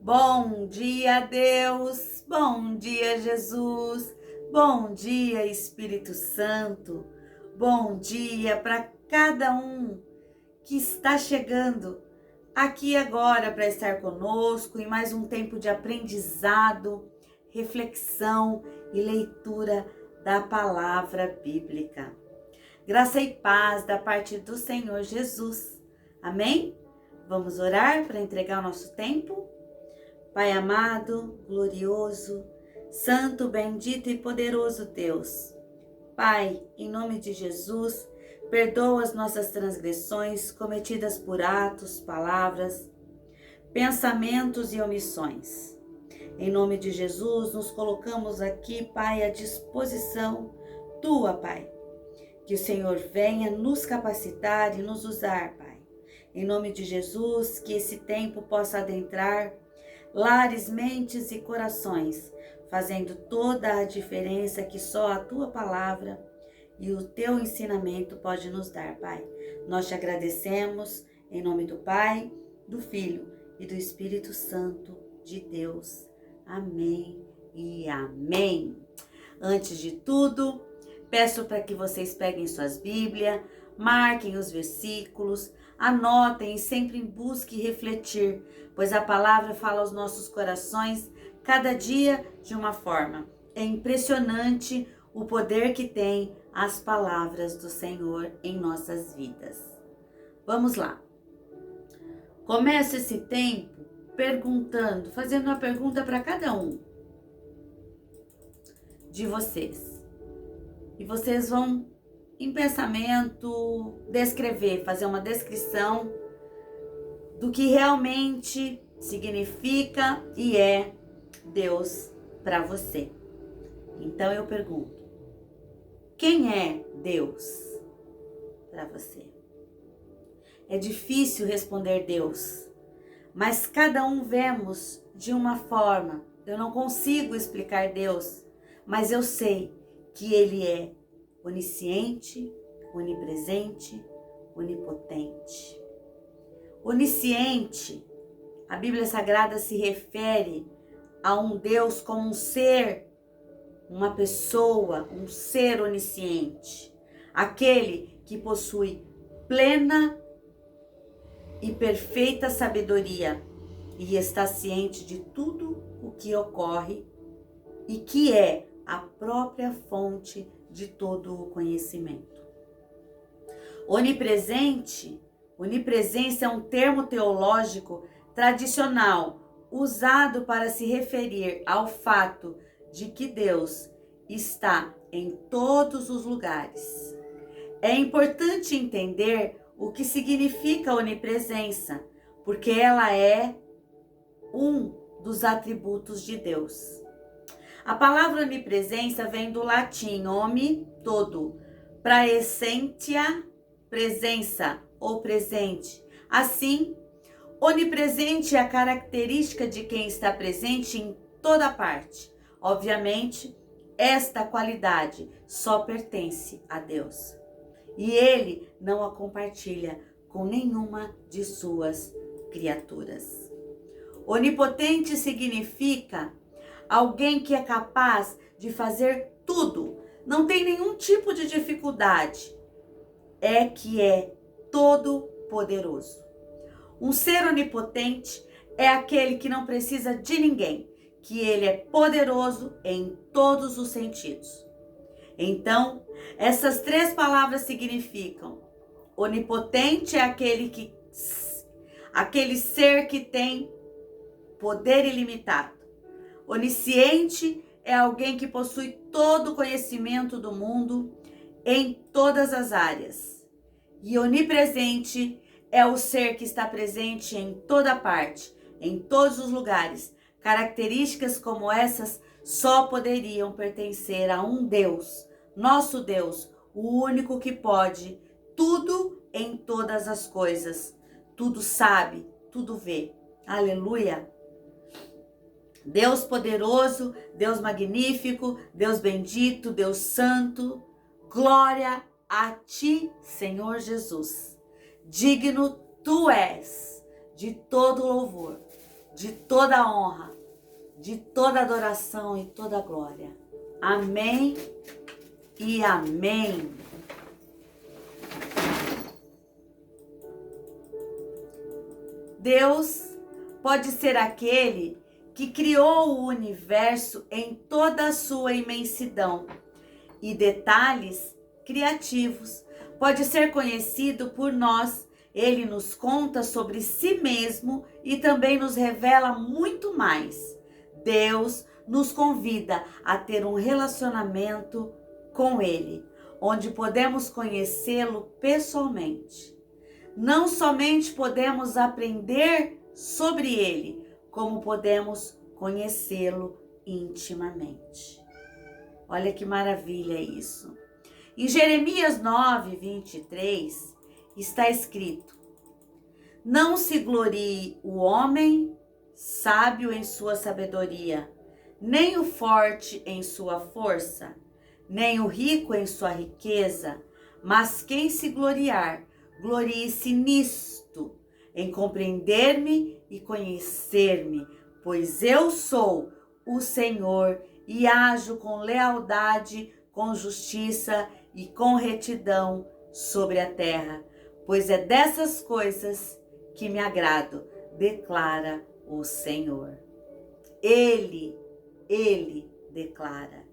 Bom dia, Deus. Bom dia, Jesus. Bom dia, Espírito Santo. Bom dia para cada um que está chegando aqui agora para estar conosco em mais um tempo de aprendizado, reflexão e leitura da palavra bíblica. Graça e paz da parte do Senhor Jesus. Amém? Vamos orar para entregar o nosso tempo? Pai amado, glorioso, santo, bendito e poderoso Deus. Pai, em nome de Jesus, perdoa as nossas transgressões cometidas por atos, palavras, pensamentos e omissões. Em nome de Jesus, nos colocamos aqui, Pai, à disposição Tua, Pai. Que o Senhor venha nos capacitar e nos usar, Pai. Em nome de Jesus, que esse tempo possa adentrar lares, mentes e corações, fazendo toda a diferença que só a Tua palavra e o Teu ensinamento pode nos dar, Pai. Nós te agradecemos em nome do Pai, do Filho e do Espírito Santo de Deus. Amém e amém. Antes de tudo, peço para que vocês peguem suas Bíblias, marquem os versículos, anotem e sempre busquem refletir, pois a palavra fala aos nossos corações cada dia de uma forma. É impressionante o poder que tem as palavras do Senhor em nossas vidas. Vamos lá. Começo esse tempo perguntando, fazendo uma pergunta para cada um de vocês. E vocês vão, em pensamento, descrever, fazer uma descrição do que realmente significa e é Deus para você. Então eu pergunto, quem é Deus para você? É difícil responder Deus, mas cada um vemos de uma forma. Eu não consigo explicar Deus, mas eu sei que Ele é onisciente, onipresente, onipotente. Onisciente, a Bíblia Sagrada se refere a um Deus como um ser, uma pessoa, um ser onisciente. Aquele que possui plena e perfeita sabedoria e está ciente de tudo o que ocorre e que é a própria fonte de todo o conhecimento. Onipresente, onipresença é um termo teológico tradicional usado para se referir ao fato de que Deus está em todos os lugares. É importante entender o que significa onipresença, porque ela é um dos atributos de Deus. A palavra onipresença vem do latim omni, todo, praessentia, presença ou presente. Assim, onipresente é a característica de quem está presente em toda parte. Obviamente, esta qualidade só pertence a Deus. E Ele não a compartilha com nenhuma de suas criaturas. Onipotente significa alguém que é capaz de fazer tudo, não tem nenhum tipo de dificuldade, que é todo poderoso. Um ser onipotente é aquele que não precisa de ninguém, que ele é poderoso em todos os sentidos. Então, essas três palavras significam: onipotente é aquele ser que tem poder ilimitado. Onisciente é alguém que possui todo o conhecimento do mundo em todas as áreas. E onipresente é o ser que está presente em toda parte, em todos os lugares. Características como essas só poderiam pertencer a um Deus, nosso Deus, o único que pode tudo em todas as coisas. Tudo sabe, tudo vê. Aleluia! Deus poderoso, Deus magnífico, Deus bendito, Deus santo, glória a Ti, Senhor Jesus. Digno Tu és de todo louvor, de toda honra, de toda adoração e toda glória. Amém e amém. Deus pode ser aquele que criou o universo em toda a sua imensidão e detalhes criativos. Pode ser conhecido por nós. Ele nos conta sobre si mesmo e também nos revela muito mais. Deus nos convida a ter um relacionamento com Ele, onde podemos conhecê-lo pessoalmente. Não somente podemos aprender sobre Ele, como podemos conhecê-lo intimamente. Olha que maravilha isso. Em Jeremias 9, 23, está escrito: não se glorie o homem sábio em sua sabedoria, nem o forte em sua força, nem o rico em sua riqueza, mas quem se gloriar, glorie-se nisto, em compreender-me e conhecer-me, pois eu sou o Senhor e ajo com lealdade, com justiça e com retidão sobre a terra, pois é dessas coisas que me agrado, declara o Senhor. Ele declara: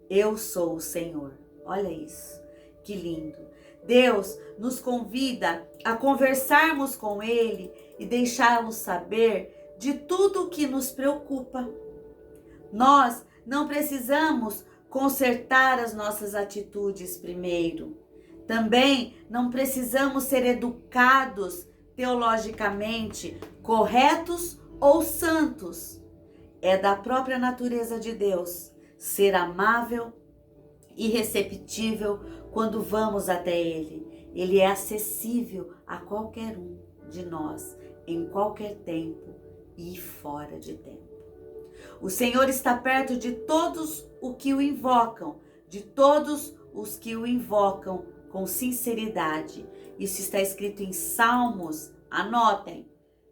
eu sou o Senhor. Olha isso, que lindo. Deus nos convida a conversarmos com Ele e deixá-lo saber de tudo o que nos preocupa. Nós não precisamos consertar as nossas atitudes primeiro. Também não precisamos ser educados teologicamente, corretos ou santos. É da própria natureza de Deus ser amável e receptível quando vamos até Ele. Ele é acessível a qualquer um de nós, em qualquer tempo e fora de tempo. O Senhor está perto de todos os que o invocam, de todos os que o invocam com sinceridade. Isso está escrito em Salmos, anotem,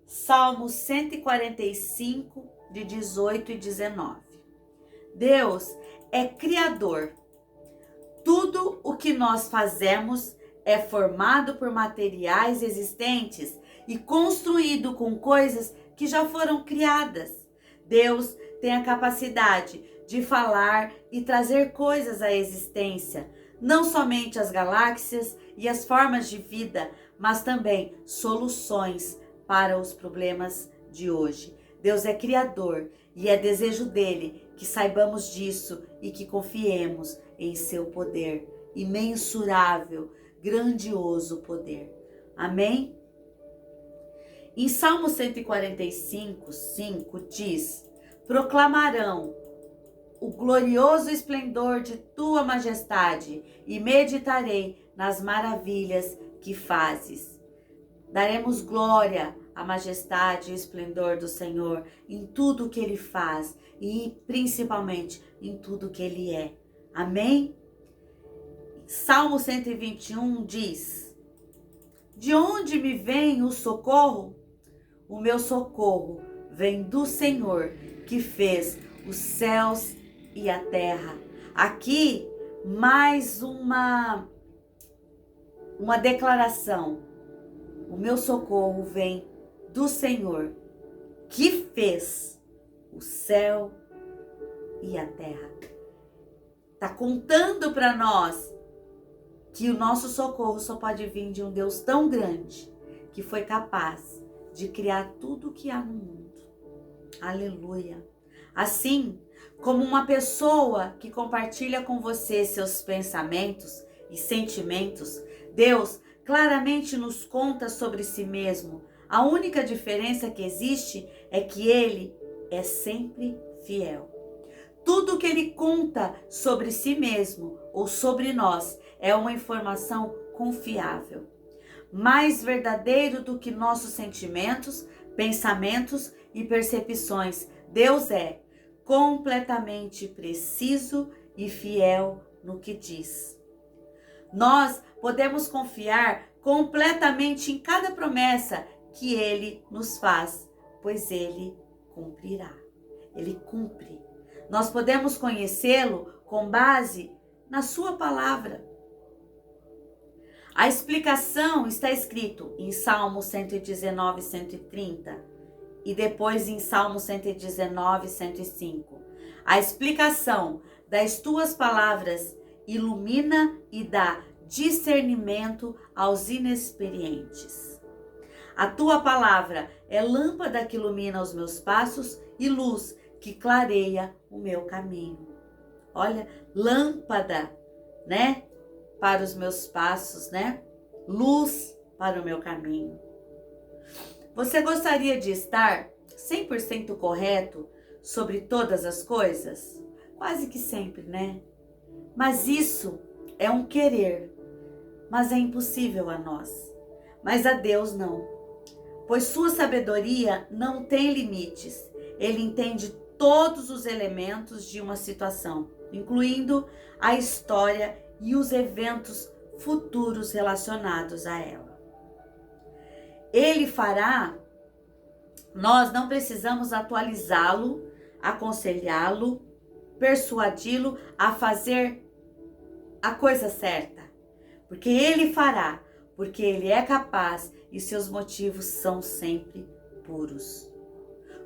Salmos 145, de 18 e 19. Deus é criador. Tudo o que nós fazemos é formado por materiais existentes e construído com coisas que já foram criadas. Deus tem a capacidade de falar e trazer coisas à existência, não somente as galáxias e as formas de vida, mas também soluções para os problemas de hoje. Deus é criador e é desejo dele que saibamos disso e que confiemos em seu poder, imensurável, grandioso poder. Amém? Em Salmo 145, 5 diz: proclamarão o glorioso esplendor de tua majestade e meditarei nas maravilhas que fazes. Daremos glória à majestade e esplendor do Senhor em tudo o que Ele faz e principalmente em tudo o que Ele é. Amém? Salmo 121 diz: de onde me vem o socorro? O meu socorro vem do Senhor, que fez os céus e a terra. Aqui, mais uma declaração. O meu socorro vem do Senhor, que fez o céu e a terra. Está contando para nós que o nosso socorro só pode vir de um Deus tão grande, que foi capaz de criar tudo o que há no mundo. Aleluia. Assim como uma pessoa que compartilha com você seus pensamentos e sentimentos, Deus claramente nos conta sobre si mesmo. A única diferença que existe é que Ele é sempre fiel. Tudo que Ele conta sobre si mesmo ou sobre nós é uma informação confiável. Mais verdadeiro do que nossos sentimentos, pensamentos e percepções, Deus é completamente preciso e fiel no que diz. Nós podemos confiar completamente em cada promessa que Ele nos faz, pois ele cumprirá. Ele cumpre. Nós podemos conhecê-lo com base na sua palavra. A explicação está escrito em Salmo 119, 130 e depois em Salmo 119, 105. A explicação das tuas palavras ilumina e dá discernimento aos inexperientes. A tua palavra é lâmpada que ilumina os meus passos e luz que clareia o meu caminho. Olha, lâmpada, né? Para os meus passos, né? Luz para o meu caminho. Você gostaria de estar 100% correto sobre todas as coisas? Quase que sempre, né? Mas isso é um querer, mas é impossível a nós. Mas a Deus não, pois sua sabedoria não tem limites. Ele entende todos os elementos de uma situação, incluindo a história e os eventos futuros relacionados a ela. Ele fará, nós não precisamos atualizá-lo, aconselhá-lo, persuadi-lo a fazer a coisa certa, porque ele fará, porque ele é capaz e seus motivos são sempre puros.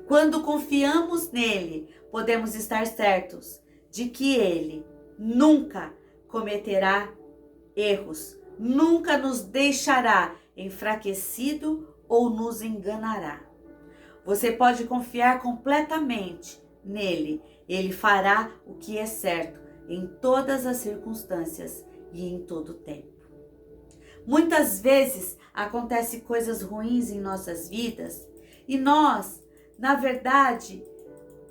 Quando confiamos nele, podemos estar certos de que ele nunca cometerá erros, nunca nos deixará enfraquecido ou nos enganará. Você pode confiar completamente nele. Ele fará o que é certo em todas as circunstâncias e em todo o tempo. Muitas vezes acontecem coisas ruins em nossas vidas e nós, na verdade,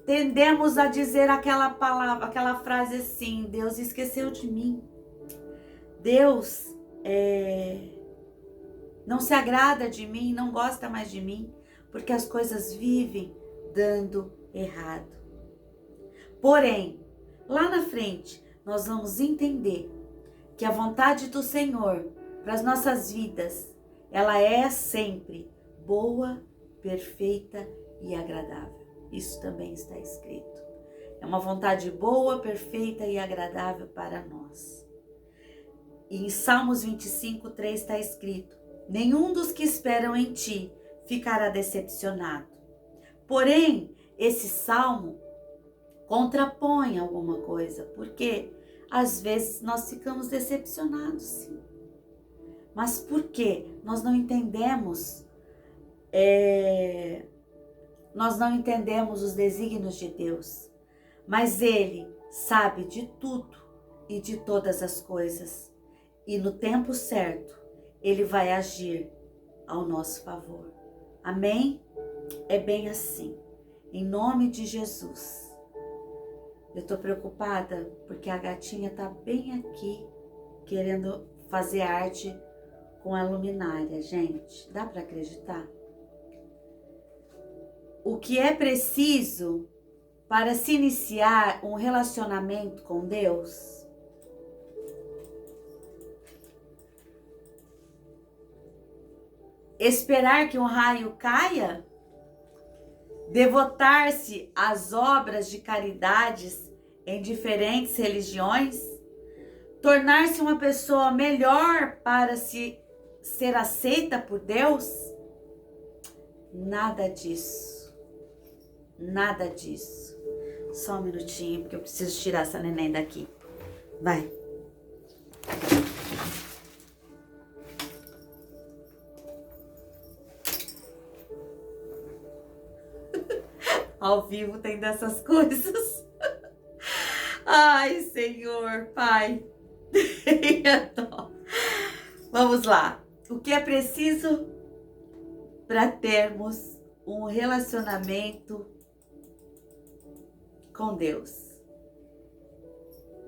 tendemos a dizer aquela palavra, aquela frase assim: Deus esqueceu de mim. Deus não se agrada de mim, não gosta mais de mim, porque as coisas vivem dando errado. Porém, lá na frente, nós vamos entender que a vontade do Senhor para as nossas vidas, ela é sempre boa, perfeita e agradável. Isso também está escrito. É uma vontade boa, perfeita e agradável para nós. E em Salmos 25, 3 está escrito: nenhum dos que esperam em ti ficará decepcionado. Porém, esse salmo contrapõe alguma coisa, porque às vezes nós ficamos decepcionados, sim. Mas por quê? Nós não entendemos, os desígnios de Deus. Mas Ele sabe de tudo e de todas as coisas. E no tempo certo, Ele vai agir ao nosso favor. Amém? É bem assim. Em nome de Jesus. Eu tô preocupada porque a gatinha tá bem aqui querendo fazer arte com a luminária, gente. Dá para acreditar? O que é preciso para se iniciar um relacionamento com Deus? Esperar que um raio caia? Devotar-se às obras de caridades em diferentes religiões? Tornar-se uma pessoa melhor para ser aceita por Deus? Nada disso. Nada disso. Só um minutinho, porque eu preciso tirar essa neném daqui. Vai. Ao vivo tem dessas coisas. Ai, Senhor, Pai. Vamos lá. O que é preciso para termos um relacionamento com Deus?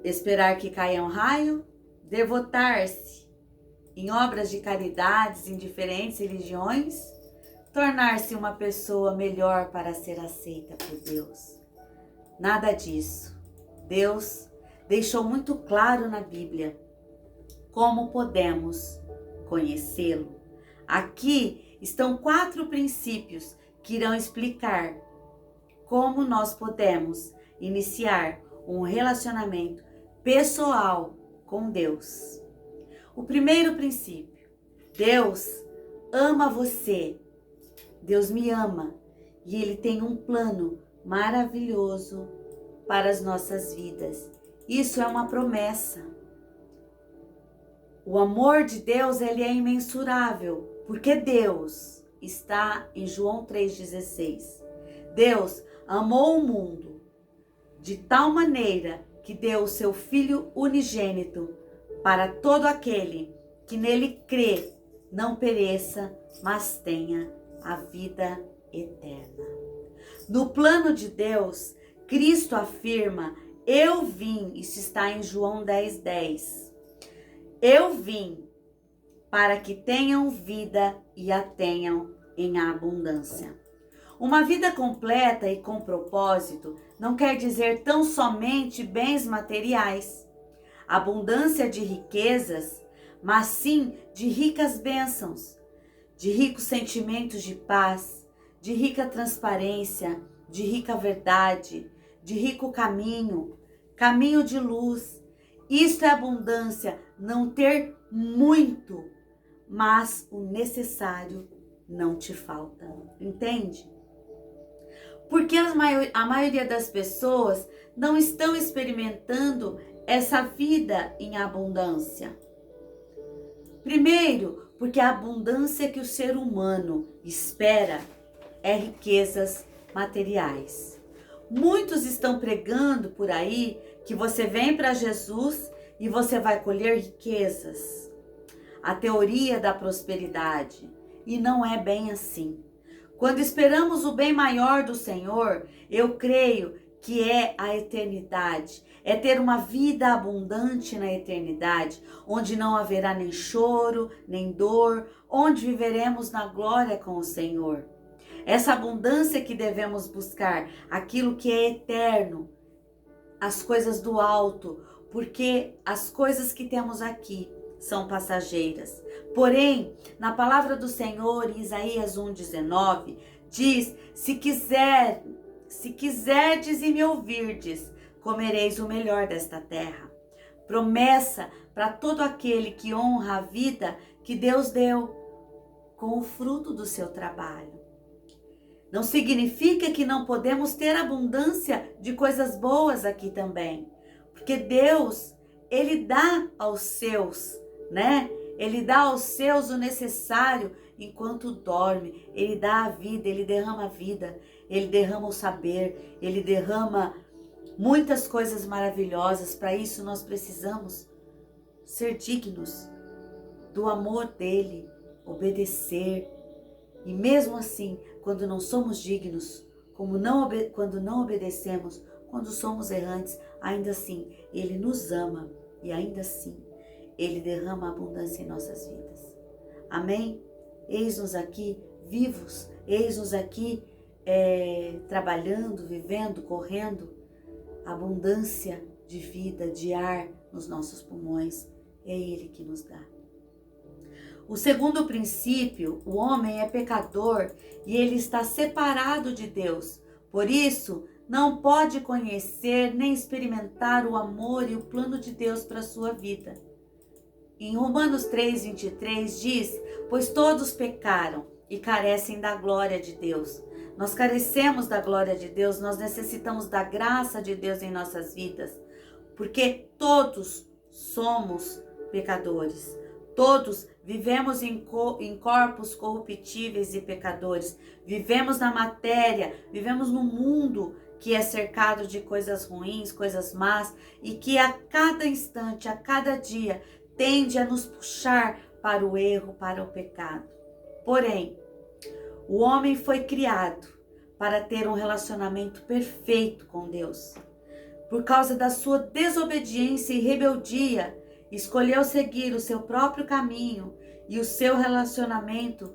Esperar que caia um raio, devotar-se em obras de caridades em diferentes religiões, tornar-se uma pessoa melhor para ser aceita por Deus. Nada disso. Deus deixou muito claro na Bíblia como podemos conhecê-lo. Aqui estão 4 princípios que irão explicar como nós podemos iniciar um relacionamento pessoal com Deus. O primeiro princípio: Deus ama você, Deus me ama e Ele tem um plano maravilhoso para as nossas vidas. Isso é uma promessa. O amor de Deus, ele é imensurável, porque Deus está em João 3,16. Deus amou o mundo de tal maneira que deu o seu Filho unigênito para todo aquele que nele crê, não pereça, mas tenha a vida eterna. No plano de Deus, Cristo afirma: eu vim, isso está em João 10,10. Eu vim para que tenham vida e a tenham em abundância. Uma vida completa e com propósito não quer dizer tão somente bens materiais, abundância de riquezas, mas sim de ricas bênçãos, de ricos sentimentos de paz, de rica transparência, de rica verdade, de rico caminho, caminho de luz. Isto é abundância, não ter muito, mas o necessário não te falta. Entende? Porque a maioria das pessoas não estão experimentando essa vida em abundância. Primeiro, porque a abundância que o ser humano espera é riquezas materiais. Muitos estão pregando por aí que você vem para Jesus e você vai colher riquezas. A teoria da prosperidade. E não é bem assim. Quando esperamos o bem maior do Senhor, eu creio que é a eternidade. É ter uma vida abundante na eternidade, onde não haverá nem choro, nem dor, onde viveremos na glória com o Senhor. Essa abundância que devemos buscar, aquilo que é eterno, as coisas do alto, porque as coisas que temos aqui são passageiras. Porém, na palavra do Senhor, em Isaías 1,19, diz: se quiserdes e me ouvirdes, comereis o melhor desta terra. Promessa para todo aquele que honra a vida que Deus deu com o fruto do seu trabalho. Não significa que não podemos ter abundância de coisas boas aqui também. Porque Deus, Ele dá aos seus, né? Ele dá aos seus o necessário enquanto dorme. Ele dá a vida, Ele derrama a vida, Ele derrama o saber, Ele derrama muitas coisas maravilhosas. Para isso nós precisamos ser dignos do amor dEle, obedecer. E mesmo assim, quando não somos dignos, quando não obedecemos, quando somos errantes, ainda assim Ele nos ama e ainda assim Ele derrama abundância em nossas vidas. Amém? Eis-nos aqui vivos, eis-nos aqui trabalhando, vivendo, correndo. Abundância de vida, de ar nos nossos pulmões, é Ele que nos dá. O segundo princípio: o homem é pecador e ele está separado de Deus. Por isso, não pode conhecer nem experimentar o amor e o plano de Deus para a sua vida. Em Romanos 3,23 diz: pois todos pecaram e carecem da glória de Deus. Nós carecemos da glória de Deus, nós necessitamos da graça de Deus em nossas vidas, porque todos somos pecadores. Todos vivemos em corpos corruptíveis e pecadores. Vivemos na matéria, vivemos num mundo que é cercado de coisas ruins, coisas más, e que a cada instante, a cada dia, tende a nos puxar para o erro, para o pecado. Porém, o homem foi criado para ter um relacionamento perfeito com Deus. Por causa da sua desobediência e rebeldia, escolheu seguir o seu próprio caminho e o seu relacionamento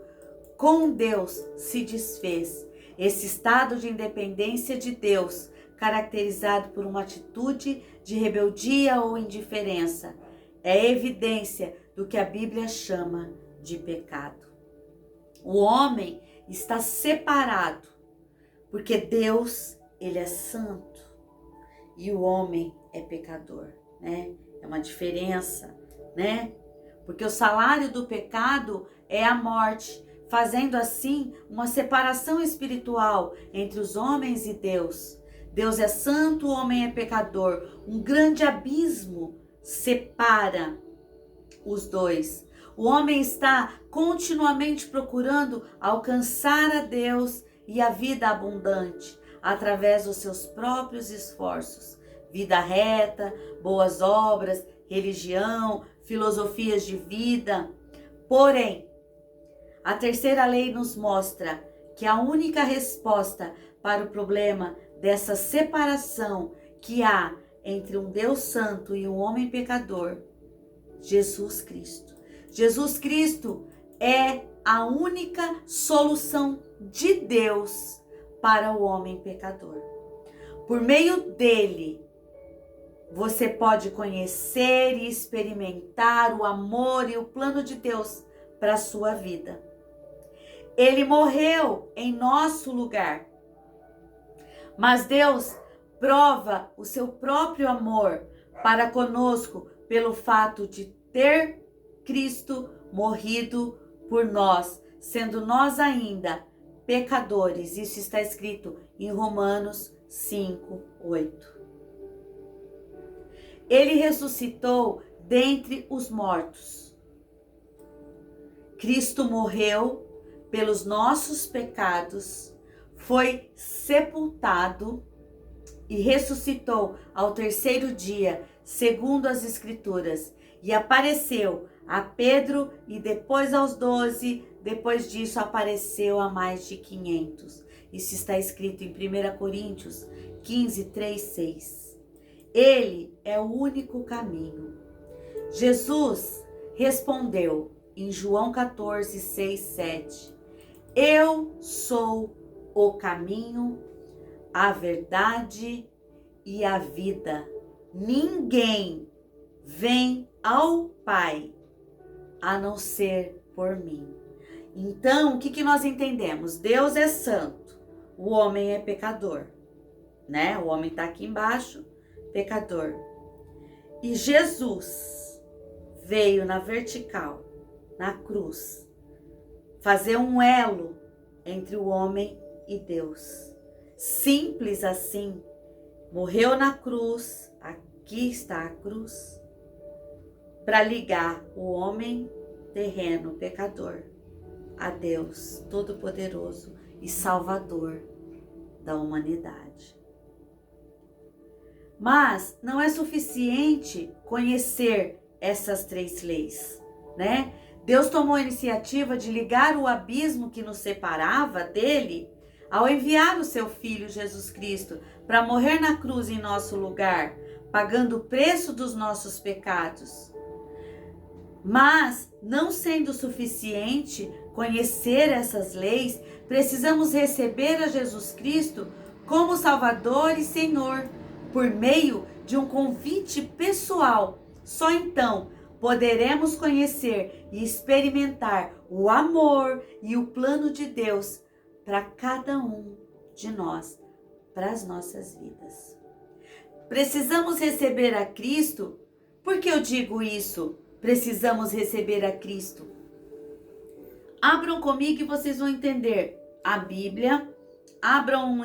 com Deus se desfez. Esse estado de independência de Deus, caracterizado por uma atitude de rebeldia ou indiferença, é evidência do que a Bíblia chama de pecado. O homem está separado, porque Deus, ele é santo e o homem é pecador, né? É uma diferença, né? Porque o salário do pecado é a morte, fazendo assim uma separação espiritual entre os homens e Deus. Deus é santo, o homem é pecador. Um grande abismo separa os dois. O homem está continuamente procurando alcançar a Deus e a vida abundante através dos seus próprios esforços. Vida reta, boas obras, religião, filosofias de vida. Porém, a terceira lei nos mostra que a única resposta para o problema dessa separação que há entre um Deus santo e um homem pecador, Jesus Cristo. Jesus Cristo é a única solução de Deus para o homem pecador. Por meio dele, você pode conhecer e experimentar o amor e o plano de Deus para a sua vida. Ele morreu em nosso lugar. Mas Deus prova o seu próprio amor para conosco pelo fato de ter Cristo morrido por nós, sendo nós ainda pecadores. Isso está escrito em Romanos 5:8. Ele ressuscitou dentre os mortos. Cristo morreu pelos nossos pecados, foi sepultado e ressuscitou ao terceiro dia, segundo as Escrituras, e apareceu a Pedro e depois aos 12, depois disso apareceu a mais de 500. Isso está escrito em 1 Coríntios 15, 3, 6. Ele é o único caminho. Jesus respondeu em João 14, 6, 7. Eu sou o caminho, a verdade e a vida. Ninguém vem ao Pai a não ser por mim. Então, o que nós entendemos? Deus é santo, o homem é pecador, né? O homem está aqui embaixo, pecador. E Jesus veio na vertical, na cruz, fazer um elo entre o homem e Deus. Simples assim. Morreu na cruz, aqui está a cruz, para ligar o homem terreno, pecador, a Deus Todo-Poderoso e Salvador da humanidade. Mas não é suficiente conhecer essas 3 leis, né? Deus tomou a iniciativa de ligar o abismo que nos separava dele ao enviar o seu Filho Jesus Cristo para morrer na cruz em nosso lugar, pagando o preço dos nossos pecados. Mas, não sendo suficiente conhecer essas leis, precisamos receber a Jesus Cristo como Salvador e Senhor, por meio de um convite pessoal. Só então poderemos conhecer e experimentar o amor e o plano de Deus para cada um de nós, para as nossas vidas. Precisamos receber a Cristo. Por que eu digo isso? Precisamos receber a Cristo. Abram comigo e vocês vão entender a Bíblia. Abram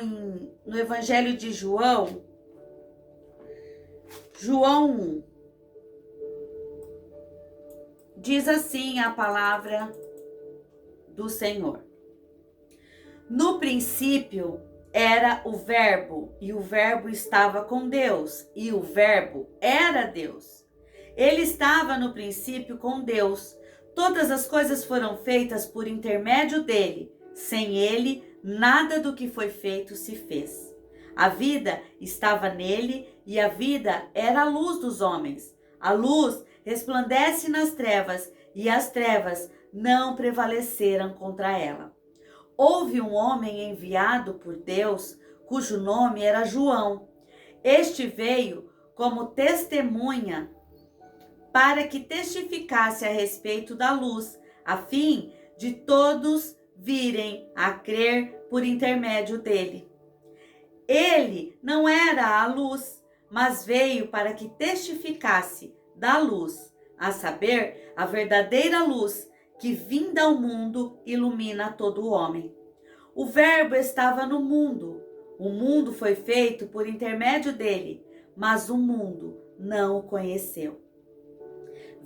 no Evangelho de João. João 1. Diz assim a palavra do Senhor. No princípio era o Verbo, e o Verbo estava com Deus, e o Verbo era Deus. Ele estava no princípio com Deus. Todas as coisas foram feitas por intermédio dele. Sem ele, nada do que foi feito se fez. A vida estava nele, e a vida era a luz dos homens. A luz resplandece nas trevas, e as trevas não prevaleceram contra ela. Houve um homem enviado por Deus, cujo nome era João. Este veio como testemunha para que testificasse a respeito da luz, a fim de todos virem a crer por intermédio dele. Ele não era a luz, mas veio para que testificasse da luz, a saber, a verdadeira luz que vinda ao mundo ilumina todo o homem. O Verbo estava no mundo. O mundo foi feito por intermédio dele, mas o mundo não o conheceu.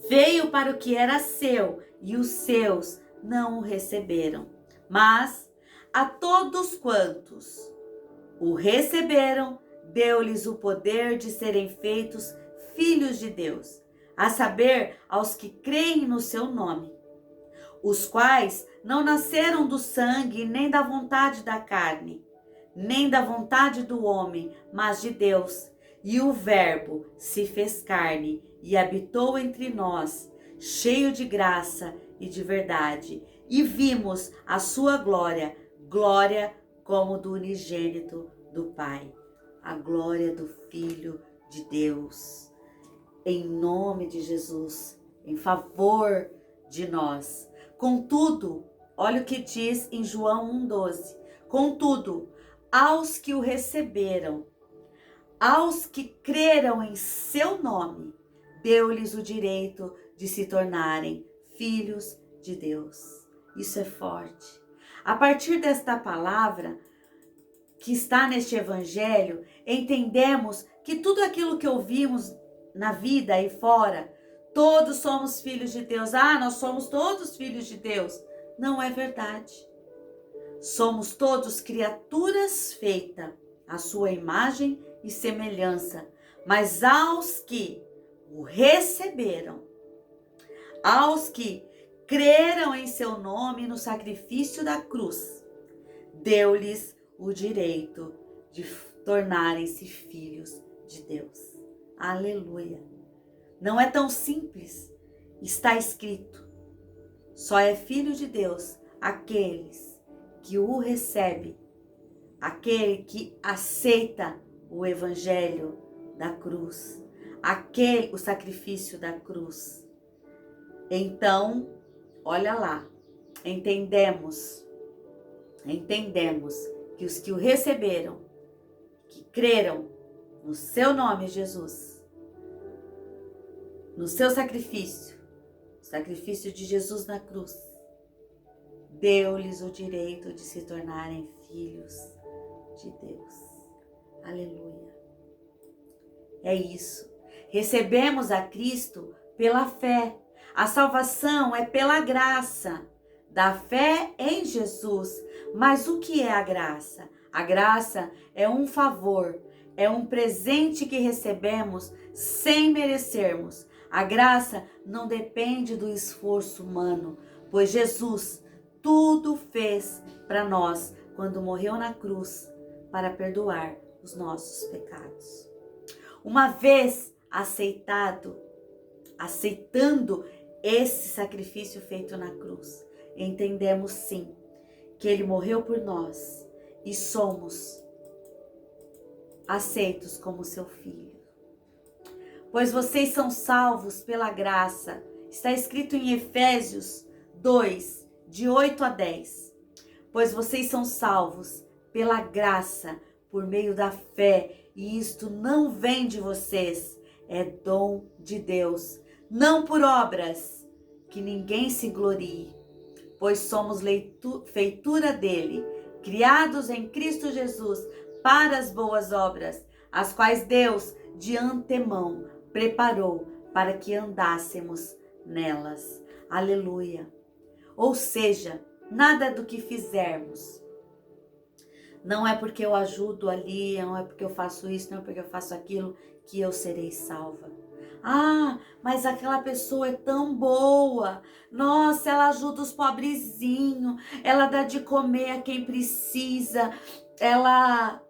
Veio para o que era seu e os seus não o receberam. Mas a todos quantos o receberam, deu-lhes o poder de serem feitos filhos de Deus, a saber, aos que creem no seu nome, os quais não nasceram do sangue, nem da vontade da carne, nem da vontade do homem, mas de Deus. E o Verbo se fez carne e habitou entre nós, cheio de graça e de verdade. E vimos a sua glória, glória como do unigênito do Pai. A glória do Filho de Deus. Em nome de Jesus, em favor de nós. Contudo, olha o que diz em João 1,12. Contudo, aos que o receberam, aos que creram em seu nome, deu-lhes o direito de se tornarem filhos de Deus. Isso é forte. A partir desta palavra que está neste evangelho, entendemos que tudo aquilo que ouvimos na vida e fora, todos somos filhos de Deus. Nós somos todos filhos de Deus. Não é verdade. Somos todos criaturas feitas à sua imagem e semelhança, mas aos que o receberam, aos que creram em seu nome no sacrifício da cruz, deu-lhes o direito de tornarem-se filhos de Deus. Aleluia! Não é tão simples. Está escrito: só é filho de Deus aqueles que o recebe, aquele que aceita o evangelho da cruz, o sacrifício da cruz. Então, olha lá, entendemos que os que o receberam, que creram no seu nome, Jesus, no seu sacrifício, o sacrifício de Jesus na cruz, deu-lhes o direito de se tornarem filhos de Deus. Aleluia. É isso. Recebemos a Cristo pela fé. A salvação é pela graça, da fé em Jesus. Mas o que é a graça? A graça é um favor, é um presente que recebemos sem merecermos. A graça não depende do esforço humano, pois Jesus tudo fez para nós quando morreu na cruz para perdoar os nossos pecados. Uma vez aceitando esse sacrifício feito na cruz, entendemos sim que ele morreu por nós e somos aceitos como seu filho. Pois vocês são salvos pela graça. Está escrito em Efésios 2, de 8 a 10. Pois vocês são salvos pela graça, por meio da fé, e isto não vem de vocês, é dom de Deus, não por obras, que ninguém se glorie, pois somos feitura dele, criados em Cristo Jesus para as boas obras, as quais Deus de antemão preparou para que andássemos nelas. Aleluia. Ou seja, nada do que fizermos, não é porque eu ajudo ali, não é porque eu faço isso, não é porque eu faço aquilo, que eu serei salva. Mas aquela pessoa é tão boa. Nossa, ela ajuda os pobrezinhos, ela dá de comer a quem precisa, ela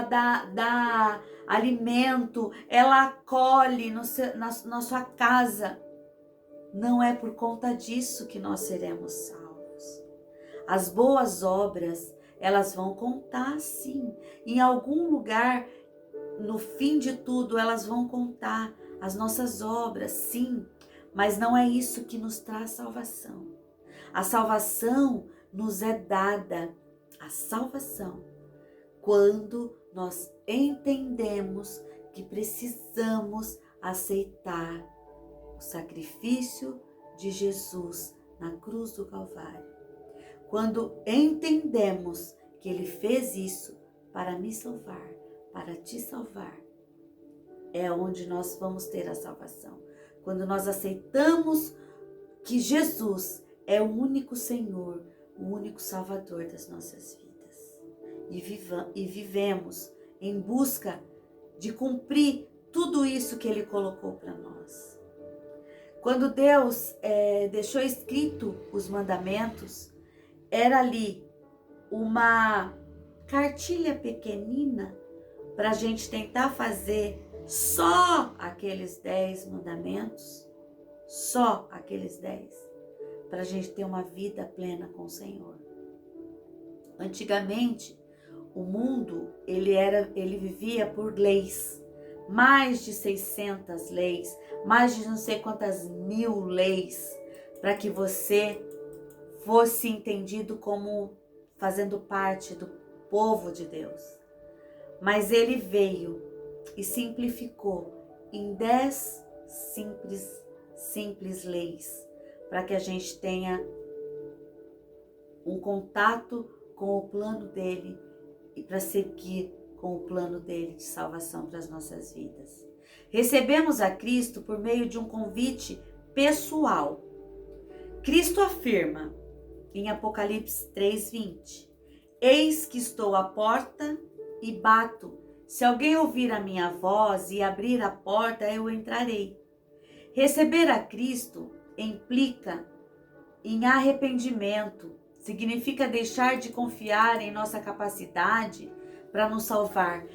dá alimento, ela acolhe na sua casa. Não é por conta disso que nós seremos salvos. As boas obras, elas vão contar, sim. Em algum lugar, no fim de tudo, elas vão contar as nossas obras, sim. Mas não é isso que nos traz salvação. A salvação nos é dada a salvação quando nós entendemos que precisamos aceitar o sacrifício de Jesus na cruz do Calvário. Quando entendemos que Ele fez isso para me salvar, para te salvar, é onde nós vamos ter a salvação. Quando nós aceitamos que Jesus é o único Senhor, o único Salvador das nossas vidas. E vivemos em busca de cumprir tudo isso que Ele colocou para nós. Quando Deus deixou escrito os mandamentos, era ali uma cartilha pequenina para a gente tentar fazer só aqueles 10 mandamentos, só aqueles 10, para a gente ter uma vida plena com o Senhor. Antigamente, o mundo, ele vivia por leis, mais de 600 leis, mais de não sei quantas mil leis, para que você fosse entendido como fazendo parte do povo de Deus. Mas Ele veio e simplificou em 10 simples leis, para que a gente tenha um contato com o plano dele e para seguir com o plano dele de salvação para as nossas vidas. Recebemos a Cristo por meio de um convite pessoal. Cristo afirma em Apocalipse 3:20: eis que estou à porta e bato. Se alguém ouvir a minha voz e abrir a porta, eu entrarei. Receber a Cristo implica em arrependimento, significa deixar de confiar em nossa capacidade para nos salvar,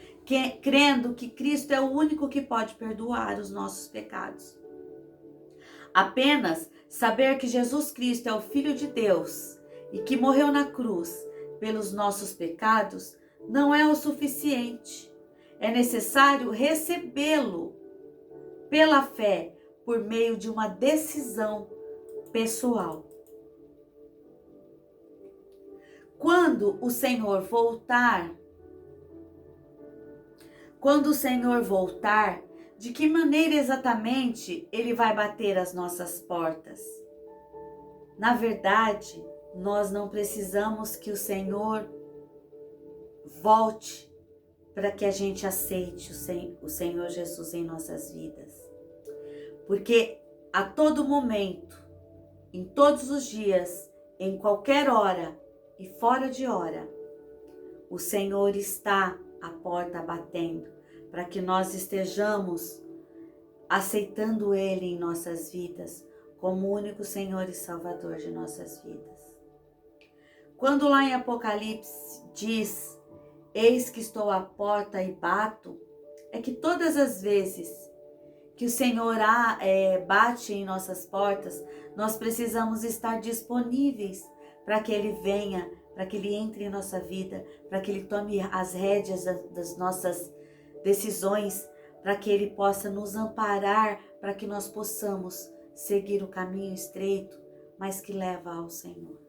crendo que Cristo é o único que pode perdoar os nossos pecados. Apenas saber que Jesus Cristo é o Filho de Deus e que morreu na cruz pelos nossos pecados não é o suficiente. É necessário recebê-lo pela fé por meio de uma decisão pessoal. Quando o Senhor voltar, de que maneira exatamente Ele vai bater as nossas portas? Na verdade, nós não precisamos que o Senhor volte para que a gente aceite o Senhor Jesus em nossas vidas. Porque a todo momento, em todos os dias, em qualquer hora e fora de hora, o Senhor está à porta batendo para que nós estejamos aceitando Ele em nossas vidas como o único Senhor e Salvador de nossas vidas. Quando lá em Apocalipse diz: eis que estou à porta e bato, é que todas as vezes que o Senhor bate em nossas portas, nós precisamos estar disponíveis para que Ele venha, para que Ele entre em nossa vida, para que Ele tome as rédeas das nossas decisões, para que Ele possa nos amparar, para que nós possamos seguir o caminho estreito, mas que leva ao Senhor.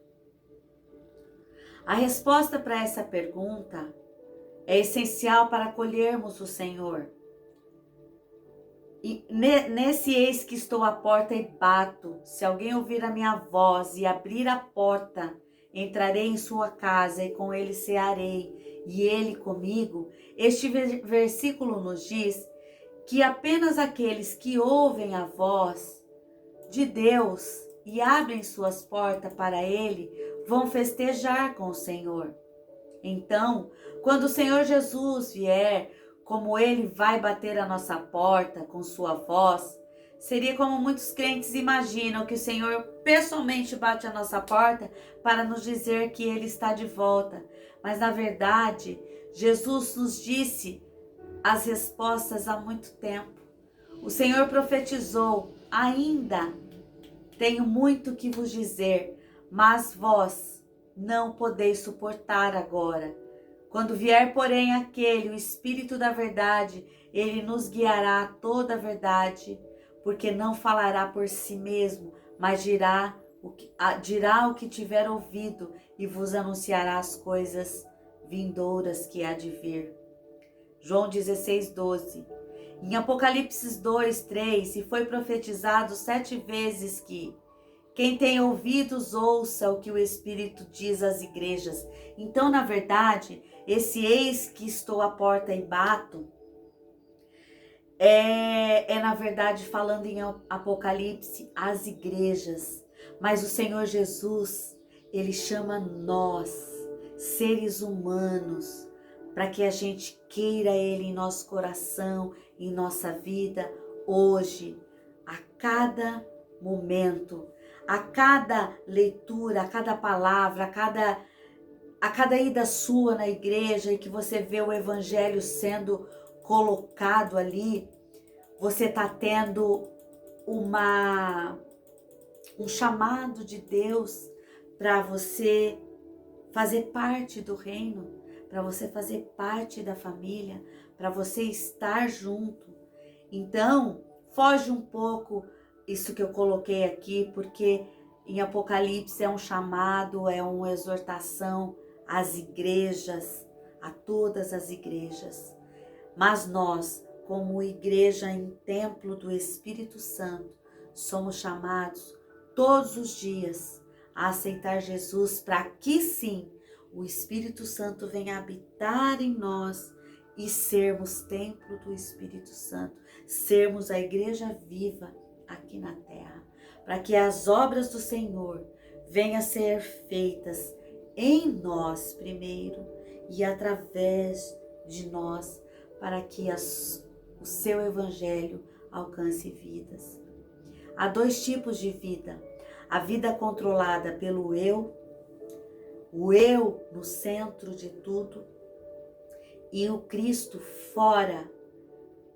A resposta para essa pergunta é essencial para acolhermos o Senhor. E nesse eis que estou à porta e bato, se alguém ouvir a minha voz e abrir a porta, entrarei em sua casa e com ele cearei, e ele comigo. Este versículo nos diz que apenas aqueles que ouvem a voz de Deus e abrem suas portas para Ele vão festejar com o Senhor. Então, quando o Senhor Jesus vier, como Ele vai bater a nossa porta com sua voz, seria como muitos crentes imaginam, que o Senhor pessoalmente bate a nossa porta para nos dizer que Ele está de volta. Mas na verdade, Jesus nos disse as respostas há muito tempo. O Senhor profetizou: ainda tenho muito que vos dizer, mas vós não podeis suportar agora. Quando vier, porém, aquele, o Espírito da verdade, ele nos guiará a toda a verdade, porque não falará por si mesmo, mas dirá o que tiver ouvido, e vos anunciará as coisas vindouras que há de vir. João 16:12. Em Apocalipse 2:3, se foi profetizado 7 vezes que quem tem ouvidos ouça o que o Espírito diz às igrejas. Então, na verdade, esse eis que estou à porta e bato, na verdade falando em Apocalipse às igrejas. Mas o Senhor Jesus, Ele chama nós, seres humanos, para que a gente queira Ele em nosso coração, em nossa vida, hoje, a cada momento, a cada leitura, a cada palavra, a cada ida sua na igreja e que você vê o evangelho sendo colocado ali, você está tendo um chamado de Deus para você fazer parte do reino, para você fazer parte da família, para você estar junto. Então, foge um pouco isso que eu coloquei aqui, porque em Apocalipse é um chamado, é uma exortação às igrejas, a todas as igrejas. Mas nós, como igreja em templo do Espírito Santo, somos chamados todos os dias a aceitar Jesus, para que sim, o Espírito Santo venha habitar em nós e sermos templo do Espírito Santo, sermos a igreja viva aqui na terra, para que as obras do Senhor venham a ser feitas em nós primeiro e através de nós, para que o seu evangelho alcance vidas. Há 2 tipos de vida: a vida controlada pelo eu, o eu no centro de tudo, e o Cristo fora,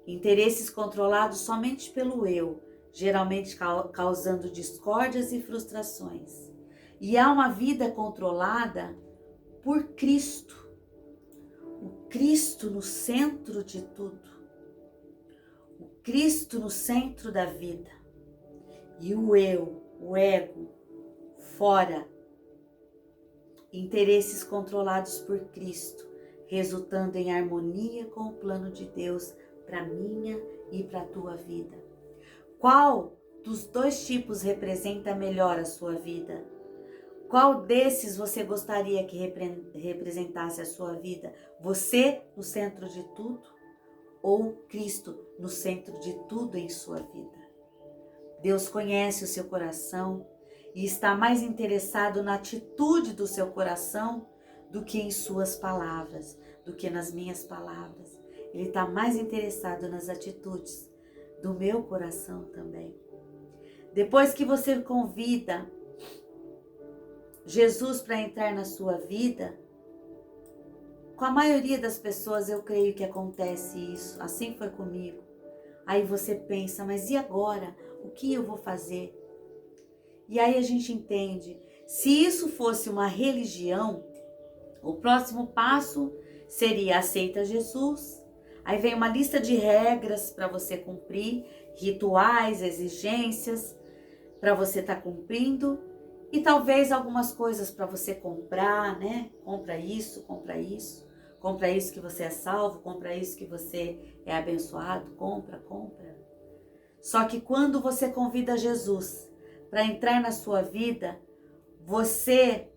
interesses controlados somente pelo eu, geralmente causando discórdias e frustrações. E há uma vida controlada por Cristo, o Cristo no centro de tudo, o Cristo no centro da vida, e o eu, o ego, fora, interesses controlados por Cristo, resultando em harmonia com o plano de Deus para minha e para a tua vida. Qual dos 2 tipos representa melhor a sua vida? Qual desses você gostaria que representasse a sua vida? Você no centro de tudo ou Cristo no centro de tudo em sua vida? Deus conhece o seu coração e está mais interessado na atitude do seu coração do que em suas palavras, do que nas minhas palavras. Ele está mais interessado nas atitudes do meu coração também. Depois que você convida Jesus para entrar na sua vida, com a maioria das pessoas eu creio que acontece isso, assim foi comigo. Aí você pensa, mas e agora? O que eu vou fazer? E aí a gente entende, se isso fosse uma religião, o próximo passo seria aceita Jesus. Aí vem uma lista de regras para você cumprir, rituais, exigências para você estar cumprindo e talvez algumas coisas para você comprar, né? Compra isso que você é salvo, compra isso que você é abençoado, compra. Só que quando você convida Jesus para entrar na sua vida, você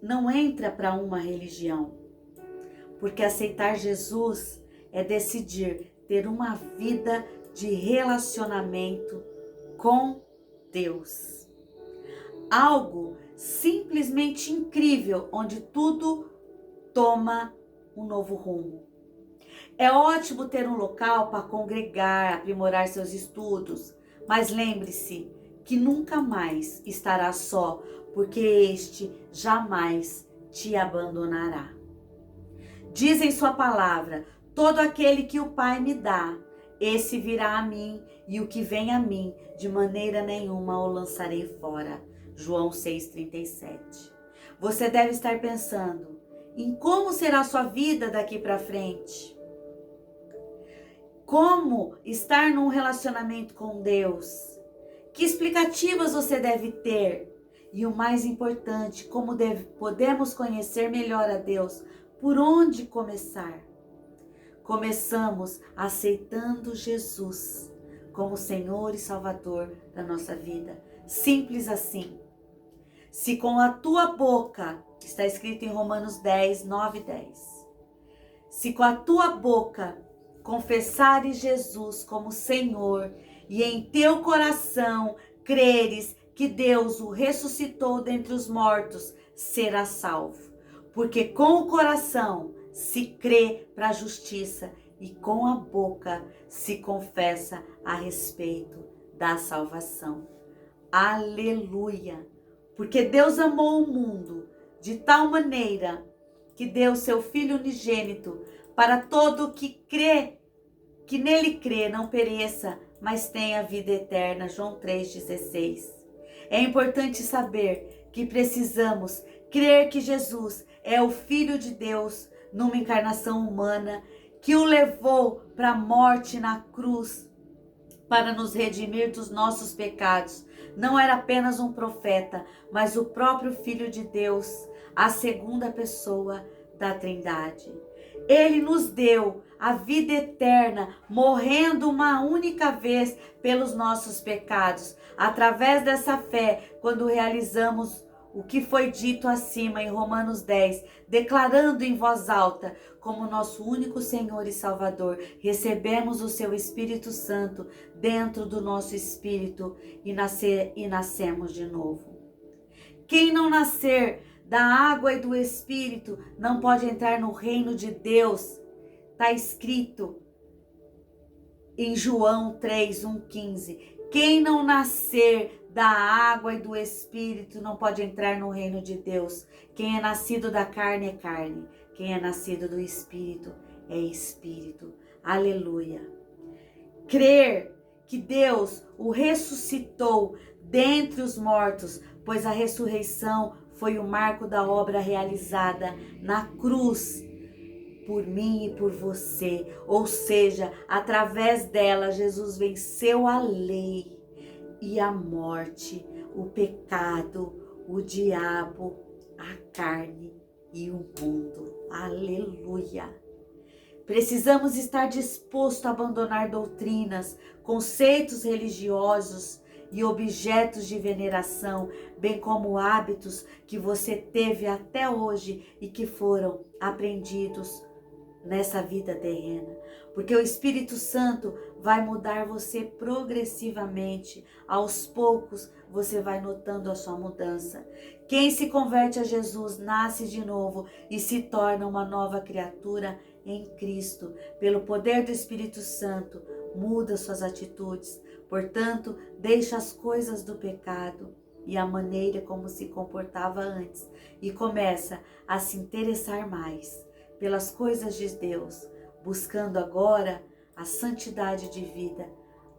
não entra para uma religião, porque aceitar Jesus é decidir ter uma vida de relacionamento com Deus. Algo simplesmente incrível, onde tudo toma um novo rumo. É ótimo ter um local para congregar, aprimorar seus estudos, mas lembre-se que nunca mais estará só, porque este jamais te abandonará. Diz em sua palavra: todo aquele que o Pai me dá, esse virá a mim, e o que vem a mim, de maneira nenhuma o lançarei fora. João 6,37. Você deve estar pensando em como será a sua vida daqui para frente. Como estar num relacionamento com Deus. Que explicativas você deve ter? E o mais importante, como podemos conhecer melhor a Deus? Por onde começar? Começamos aceitando Jesus como Senhor e Salvador da nossa vida. Simples assim. Se com a tua boca, está escrito em Romanos 10, 9 e 10. Se com a tua boca confessares Jesus como Senhor e em teu coração creres que Deus o ressuscitou dentre os mortos, serás salvo. Porque com o coração se crê para a justiça e com a boca se confessa a respeito da salvação. Aleluia! Porque Deus amou o mundo de tal maneira que deu seu Filho unigênito para todo que nele crê, não pereça, mas tenha vida eterna. João 3,16. É importante saber que precisamos crer que Jesus é o Filho de Deus numa encarnação humana, que o levou para a morte na cruz para nos redimir dos nossos pecados. Não era apenas um profeta, mas o próprio Filho de Deus, a segunda pessoa da Trindade. Ele nos deu a vida eterna, morrendo uma única vez pelos nossos pecados. Através dessa fé, quando realizamos o que foi dito acima em Romanos 10, declarando em voz alta, como nosso único Senhor e Salvador, recebemos o seu Espírito Santo dentro do nosso espírito e nascemos de novo. Quem não nascer da água e do Espírito não pode entrar no reino de Deus. Está escrito em João 3, 1,15. Quem não nascer da água e do Espírito não pode entrar no reino de Deus. Quem é nascido da carne é carne. Quem é nascido do Espírito é Espírito. Aleluia. Crer que Deus o ressuscitou dentre os mortos, pois a ressurreição foi o marco da obra realizada na cruz por mim e por você. Ou seja, através dela, Jesus venceu a lei e a morte, o pecado, o diabo, a carne e o mundo. Aleluia! Precisamos estar dispostos a abandonar doutrinas, conceitos religiosos e objetos de veneração, bem como hábitos que você teve até hoje e que foram aprendidos nessa vida terrena. Porque o Espírito Santo vai mudar você progressivamente. Aos poucos você vai notando a sua mudança. Quem se converte a Jesus nasce de novo e se torna uma nova criatura em Cristo. Pelo poder do Espírito Santo, muda suas atitudes. Portanto, deixa as coisas do pecado e a maneira como se comportava antes e começa a se interessar mais pelas coisas de Deus, buscando agora a santidade de vida.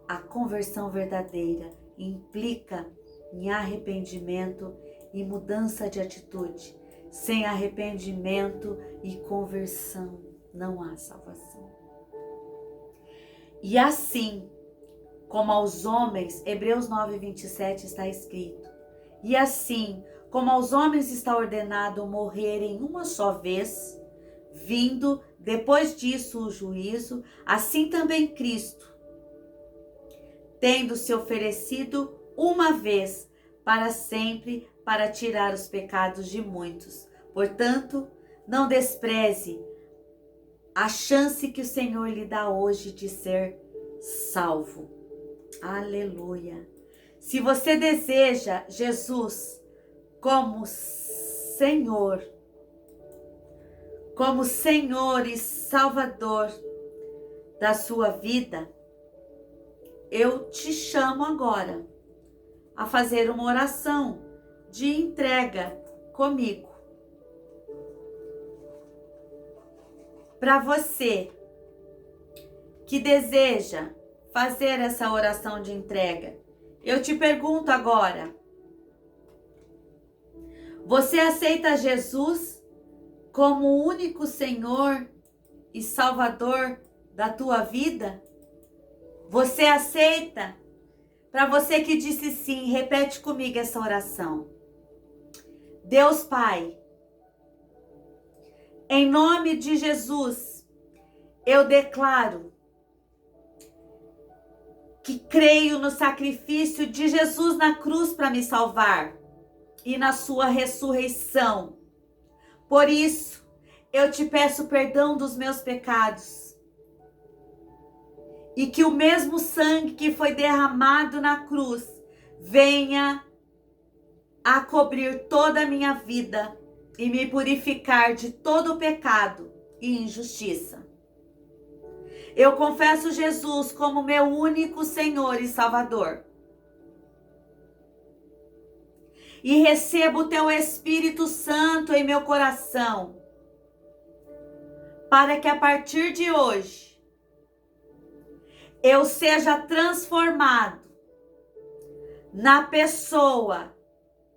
A conversão verdadeira implica em arrependimento e mudança de atitude. Sem arrependimento e conversão não há salvação. E assim como aos homens, Hebreus 9:27 está escrito, e assim como aos homens está ordenado morrerem uma só vez, vindo depois disso o juízo, assim também Cristo, tendo se oferecido uma vez para sempre para tirar os pecados de muitos. Portanto, não despreze a chance que o Senhor lhe dá hoje de ser salvo. Aleluia! Se você deseja Jesus como Senhor e Salvador da sua vida, eu te chamo agora a fazer uma oração de entrega comigo. Para você que deseja fazer essa oração de entrega, eu te pergunto agora: você aceita Jesus como o único Senhor e Salvador da tua vida? Você aceita? Para você que disse sim, repete comigo essa oração. Deus Pai, em nome de Jesus, eu declaro que creio no sacrifício de Jesus na cruz para me salvar e na sua ressurreição. Por isso, eu te peço perdão dos meus pecados. E que o mesmo sangue que foi derramado na cruz venha a cobrir toda a minha vida e me purificar de todo o pecado e injustiça. Eu confesso Jesus como meu único Senhor e Salvador. E recebo o teu Espírito Santo em meu coração, para que a partir de hoje eu seja transformado na pessoa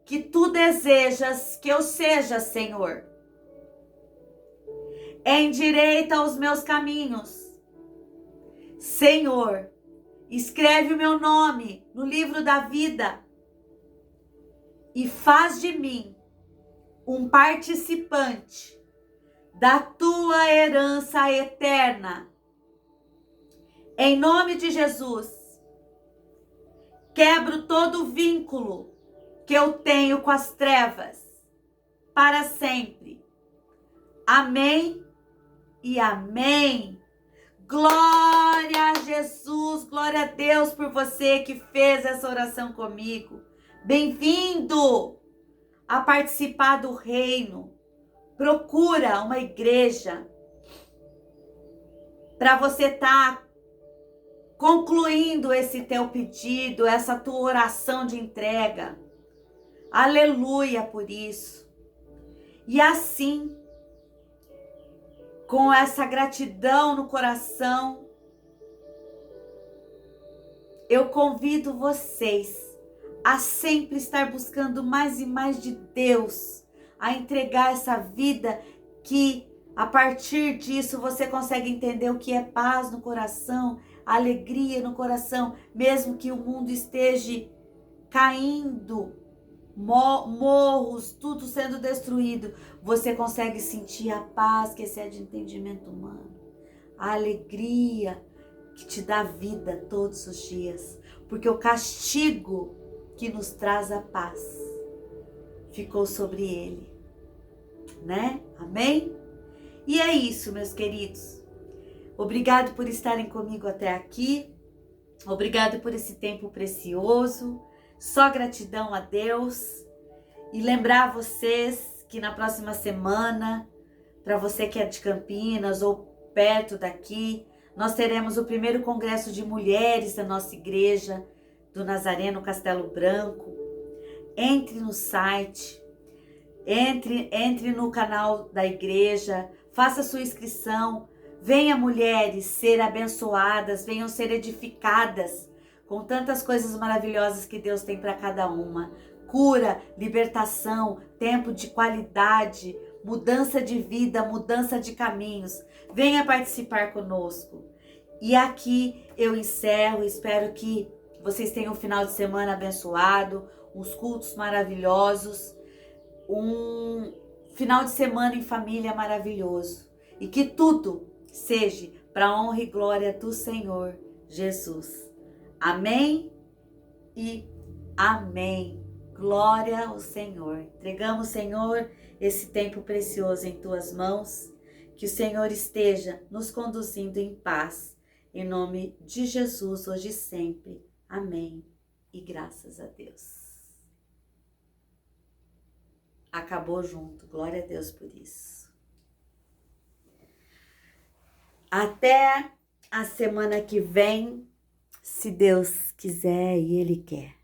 que tu desejas que eu seja, Senhor. Endireita os meus caminhos. Senhor, escreve o meu nome no livro da vida e faz de mim um participante da tua herança eterna. Em nome de Jesus, quebro todo vínculo que eu tenho com as trevas para sempre. Amém e amém. Glória a Jesus, glória a Deus por você que fez essa oração comigo. Bem-vindo a participar do reino. Procura uma igreja para você estar concluindo esse teu pedido, essa tua oração de entrega. Aleluia por isso. E assim, com essa gratidão no coração, eu convido vocês a sempre estar buscando mais e mais de Deus, a entregar essa vida que a partir disso você consegue entender o que é paz no coração, alegria no coração, mesmo que o mundo esteja caindo, morros, tudo sendo destruído, você consegue sentir a paz que excede entendimento humano, a alegria que te dá vida todos os dias, porque o castigo que nos traz a paz ficou sobre ele, né? Amém? E é isso, meus queridos. Obrigado por estarem comigo até aqui. Obrigado por esse tempo precioso. Só gratidão a Deus. E lembrar vocês que na próxima semana, para você que é de Campinas ou perto daqui, nós teremos o primeiro congresso de mulheres da nossa igreja, do Nazareno Castelo Branco. Entre no site, entre no canal da igreja, faça sua inscrição. Venha, mulheres, ser abençoadas, venham ser edificadas com tantas coisas maravilhosas que Deus tem para cada uma. Cura, libertação, tempo de qualidade, mudança de vida, mudança de caminhos. Venha participar conosco. E aqui eu encerro, espero que vocês tenham um final de semana abençoado, uns cultos maravilhosos, um final de semana em família maravilhoso. E que tudo seja para a honra e glória do Senhor Jesus. Amém e amém. Glória ao Senhor. Entregamos, Senhor, esse tempo precioso em tuas mãos. Que o Senhor esteja nos conduzindo em paz. Em nome de Jesus, hoje e sempre. Amém. E graças a Deus. Acabou junto. Glória a Deus por isso. Até a semana que vem, se Deus quiser e Ele quer.